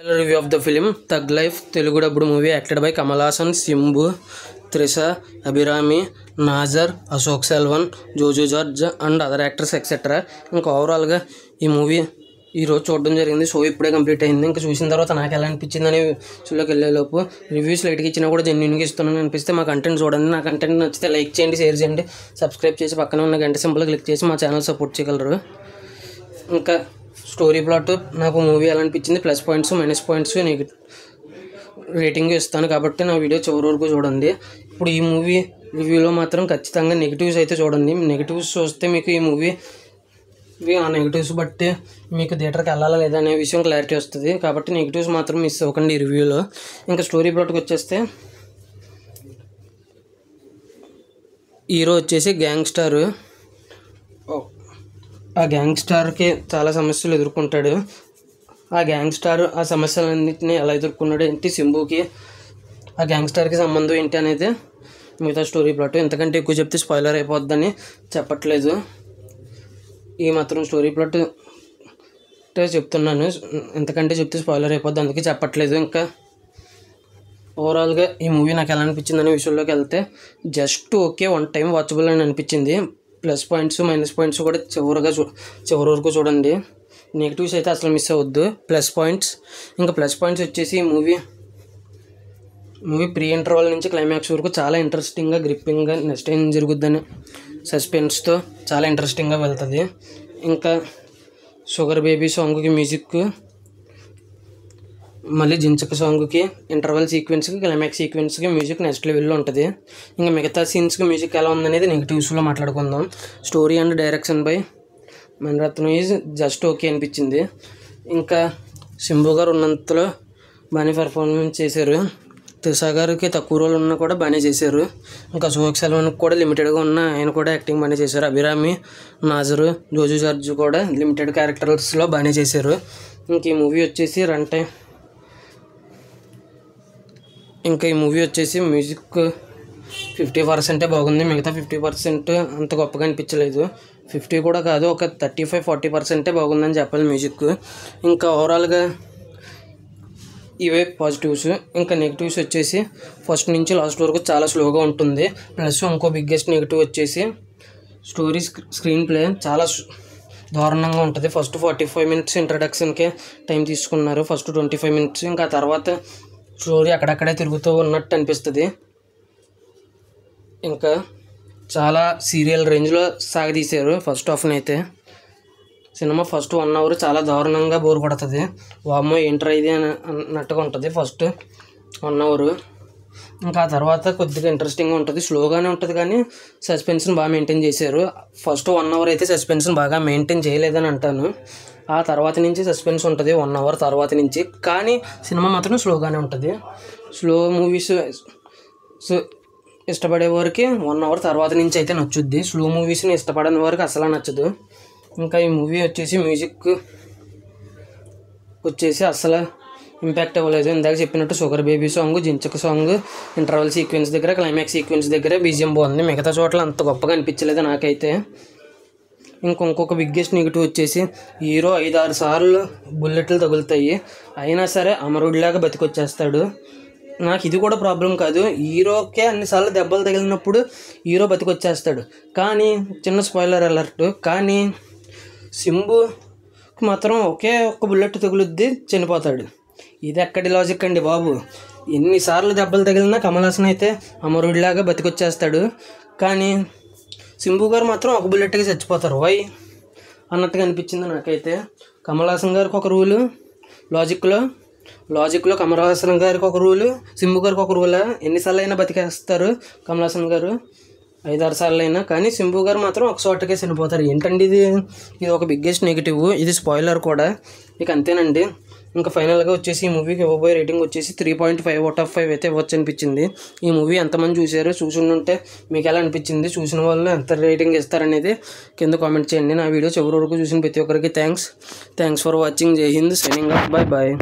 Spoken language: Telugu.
Review of the film Thug Life Telugu dubbed movie acted by Kamal Haasan, Simbu, Trisha, Abhirami, Nassar, Ashok Selvan, Joju George and other actors etcetera. ఇంకా ఓవరాల్గా ఈ మూవీ ఈరోజు చూడడం జరిగింది. షో ఇప్పుడే కంప్లీట్ అయింది. ఇంకా చూసిన తర్వాత నాకు ఎలా అనిపించింది అని షోలోకి వెళ్ళేలోపు రివ్యూస్ లైట్గా ఇచ్చినా కూడా జెన్యూన్గా ఇస్తున్నాను అనిపిస్తే మా కంటెంట్ చూడండి. నా కంటెంట్ నచ్చితే లైక్ చేయండి, షేర్ చేయండి, సబ్స్క్రైబ్ చేసి పక్కన ఉన్న గంట సింబల్ క్లిక్ చేసి మా ఛానల్ సపోర్ట్ చేయగలరు. ఇంకా స్టోరీ ప్లాట్ నాకు మూవీ ఎలా అనిపించింది, plus points minus points rating ఇస్తాను కాబట్టి నా వీడియో చివరి వరకు చూడండి. ఇప్పుడు ఈ మూవీ రివ్యూలో మాత్రం ఖచ్చితంగా నెగిటివ్స్ అయితే చూడండి. నెగిటివ్స్ చూస్తే మీకు ఈ మూవీ ఆ నెగిటివ్స్ బట్టి మీకు థియేటర్కి వెళ్ళాలా లేదా అనే విషయం క్లారిటీ వస్తుంది. కాబట్టి నెగిటివ్స్ మాత్రం మిస్ అవ్వకండి ఈ రివ్యూలో. ఇంకా స్టోరీ ప్లాట్కి వచ్చేస్తే హీరో వచ్చేసి గ్యాంగ్స్టర్. ఆ గ్యాంగ్స్టర్కి చాలా సమస్యలు ఎదుర్కొంటాడు. ఆ గ్యాంగ్స్టర్ ఆ సమస్యలన్నింటినీ ఎలా ఎదుర్కొన్నాడు ఏంటి, సింబుకి ఆ గ్యాంగ్స్టర్కి సంబంధం ఏంటి అనేది మిగతా స్టోరీ ప్లాట్. ఎంతకంటే ఎక్కువ చెప్తే స్పాయిలర్ అయిపోద్దని చెప్పట్లేదు. ఈ మాత్రం స్టోరీ ప్లాట్ చెప్తున్నాను, ఎంతకంటే చెప్తే స్పాయిలర్ అయిపోద్ది, అందుకే చెప్పట్లేదు. ఇంకా ఓవరాల్గా ఈ మూవీ నాకు ఎలా అనిపించింది అనే విషయంలోకి వెళ్తే just okay, one time watchable అని అనిపించింది. ప్లస్ పాయింట్స్ మైనస్ పాయింట్స్ కూడా చివరి వరకు చూడండి. నెగిటివ్స్ అయితే అసలు మిస్ అవ్వద్దు. ప్లస్ పాయింట్స్ వచ్చేసి ఈ మూవీ ప్రీ ఇంటర్వల్ నుంచి క్లైమాక్స్ వరకు చాలా ఇంట్రెస్టింగ్గా, గ్రిప్పింగ్గా, నెక్స్ట్ ఏం జరుగుద్దని సస్పెన్స్తో చాలా ఇంట్రెస్టింగ్గా వెళ్తుంది. ఇంకా షుగర్ బేబీ సాంగ్కి మ్యూజిక్, మళ్ళీ జించక సాంగ్కి, ఇంటర్వల్ సీక్వెన్స్కి, క్లైమాక్స్ సీక్వెన్స్కి మ్యూజిక్ నెక్స్ట్ లెవెల్లో ఉంటుంది. ఇంకా మిగతా సీన్స్కి మ్యూజిక్ ఎలా ఉందనేది నెగిటివ్స్లో మాట్లాడుకుందాం. Story and direction by Mani Ratnam is just okay అనిపించింది. ఇంకా సింబు గారు ఉన్నంతలో బాగానే పెర్ఫార్మెన్స్ చేశారు. త్రిష గారికి తక్కువ రోల్ ఉన్నా కూడా బాగానే చేశారు. ఇంకా అశోక్ సెల్వన్కి కూడా లిమిటెడ్గా ఉన్న ఆయన కూడా యాక్టింగ్ బాగానే చేశారు. అభిరామి, నాజరు, జోజు జార్జ్ కూడా లిమిటెడ్ క్యారెక్టర్స్లో బాగానే చేశారు. ఇంక ఈ మూవీ వచ్చేసి మ్యూజిక్ 50% బాగుంది. మిగతా 50% అంత గొప్పగా అనిపించలేదు. 50 కూడా కాదు, ఒక 35-40% బాగుందని చెప్పాలి మ్యూజిక్. ఇంకా ఓవరాల్గా ఇవే పాజిటివ్స్. ఇంకా నెగిటివ్స్ వచ్చేసి ఫస్ట్ నుంచి లాస్ట్ వరకు చాలా స్లోగా ఉంటుంది. ప్లస్ ఇంకో బిగ్గెస్ట్ నెగిటివ్ వచ్చేసి స్క్రీన్ ప్లే చాలా దారుణంగా ఉంటుంది. ఫస్ట్ 45 minutes ఇంట్రడక్షన్కే టైం తీసుకున్నారు, ఫస్ట్ 25 minutes. ఇంకా తర్వాత స్టోరీ అక్కడక్కడే తిరుగుతూ ఉన్నట్టు అనిపిస్తుంది. ఇంకా చాలా సీరియల్ రేంజ్లో సాగదీశారు ఫస్ట్ హాఫ్ని అయితే. సినిమా ఫస్ట్ 1 hour చాలా దారుణంగా బోర్ కొడుతుంది. వామ్మో ఏంట్రా ఇది అన్నట్టుగా ఉంటుంది ఫస్ట్ 1 hour. ఇంకా ఆ తర్వాత కొద్దిగా ఇంట్రెస్టింగ్గా ఉంటుంది, స్లోగానే ఉంటుంది కానీ సస్పెన్స్ని బాగా మెయింటైన్ చేశారు. ఫస్ట్ 1 hour అయితే సస్పెన్స్ని బాగా మెయింటైన్ చేయలేదని అంటాను. ఆ తర్వాత నుంచి సస్పెన్స్ ఉంటుంది 1 hour తర్వాత నుంచి, కానీ సినిమా మాత్రం స్లోగానే ఉంటుంది. స్లో మూవీస్ ఇష్టపడే వారికి 1 hour తర్వాత నుంచి అయితే నచ్చుద్ది. స్లో మూవీస్ని ఇష్టపడని వారికి అసలు నచ్చదు. ఇంకా ఈ మూవీ వచ్చేసి మ్యూజిక్ వచ్చేసి అసలు ఇంపాక్ట్ అవ్వలేదు. ఇందాక చెప్పినట్టు షుగర్ బేబీ సాంగ్, జించక సాంగ్, ఇంటర్వల్ సీక్వెన్స్ దగ్గర, క్లైమాక్స్ సీక్వెన్స్ దగ్గర బీజిఎం బాగుంది. మిగతా చోట్ల అంత గొప్పగా అనిపించలేదు నాకైతే. ఇంకొక బిగ్గెస్ట్ నెగిటివ్ వచ్చేసి హీరో 5-6 సార్లు బుల్లెట్లు తగులుతాయి, అయినా సరే అమరుడిలాగా బతికొచ్చేస్తాడు. నాకు ఇది కూడా ప్రాబ్లం కాదు, హీరోకే అన్నిసార్లు దెబ్బలు తగిలినప్పుడు హీరో బతికొచ్చేస్తాడు. కానీ చిన్న స్పాయిలర్ అలర్ట్, కానీ సింబుకి మాత్రం ఒకే ఒక్క బుల్లెట్ తగులుద్ది, చనిపోతాడు. ఇది ఎక్కడి లాజిక్ అండి బాబు? ఎన్నిసార్లు దెబ్బలు తగిలినా కమల్ హాసన్ అయితే అమరుడిలాగా బతికొచ్చేస్తాడు, కానీ సింబు గారు మాత్రం ఒక బుల్లెట్కి చచ్చిపోతారు. వై అన్నట్టుగా అనిపించింది నాకైతే. కమల్ హాసన్ గారికి ఒక రూలు, లాజిక్లో కమల్ హాసన్ గారికి ఒక రూలు, సింబు గారికి ఒక రూలా? ఎన్నిసార్లు అయినా బతికేస్తారు కమల్ హాసన్ గారు, 5-6 సార్లు అయినా, కానీ సింబు గారు మాత్రం ఒక చోటకే చనిపోతారు. ఏంటండి ఇది ఒక బిగ్గెస్ట్ నెగిటివ్, ఇది స్పాయిలర్ కూడా. ఇక అంతేనండి. ఇంకా ఫైనల్గా వచ్చేసి ఈ మూవీకి ఇవ్వబోయే రేటింగ్ వచ్చేసి 3.5 out of 5 అయితే ఇవ్వచ్చు అనిపించింది. ఈ మూవీ ఎంతమంది చూశారు, చూసుంటే మీకు ఎలా అనిపించింది, చూసిన వాళ్ళు ఎంత రేటింగ్ ఇస్తారనేది కింద కామెంట్ చేయండి. నా వీడియో చివరి వరకు చూసిన ప్రతి ఒక్కరికి థ్యాంక్స్ ఫర్ వాచింగ్. జై హింద్, సైనింగ్ ఆఫ్, బాయ్.